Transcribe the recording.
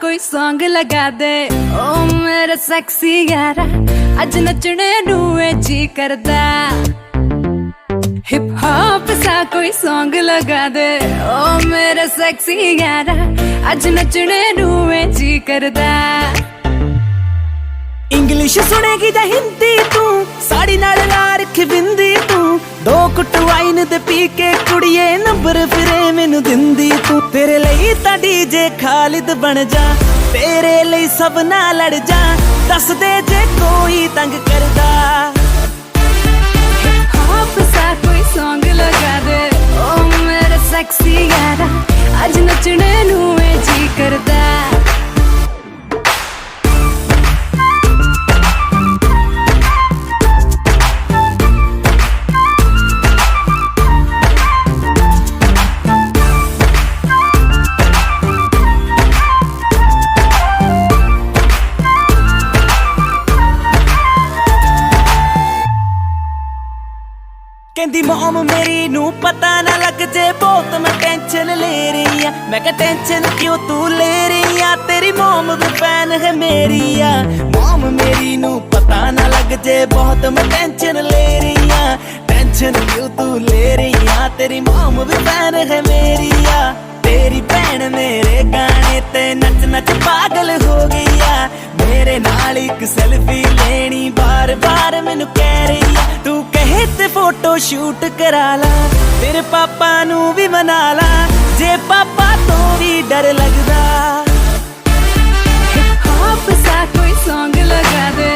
कोई सॉन्ग लगा दे ओ मेरा सेक्सी यारा अज नचने नूं जी करदा हिप हॉप सा कोई सॉन्ग लगा दे ओ मेरा सेक्सी यारा अज नचने नूं जी करदा इंग्लिश सुनेगी जां हिंदी तू साड़ी नाल ला रखी बिंदी तू दो कुट वाइन दे पी के कुड़िए नंबर फिरे मैनू दिंदी तू तेरे लिए तां डीजे खालिद बन जा तेरे लिए सब ना लड़ जा दस दे जे कोई तंग करदा हॉप सा कोई सॉन्ग लगा दे ओ मेरा सेक्सी यारा अज नचने नूं जी करदा कहंदी मोम मेरी नू पता ना लग जे बहुत मैं टेंशन ले रही आ मैं क्या टेंशन क्यों तू ले रही आ तेरी मोम भी फैन है मेरी आ मोम मेरी नू पता ना लग जे बहुत मैं टेंशन ले रही आ टेंशन क्यों तू ले रही आ तेरी मोम भी फैन है मेरी आ तेरी भैन मेरे गाने ते नच नच पागल हो गई आ मेरे नाल एक सेल्फी लेनी बार बार मैनू कह रही आ तू कहे ते फोटो शूट करा ला तेरे पापा नू भी मना ला जे पापा तो भी डर लगदा हॉप सा कोई सॉन्ग लगा दे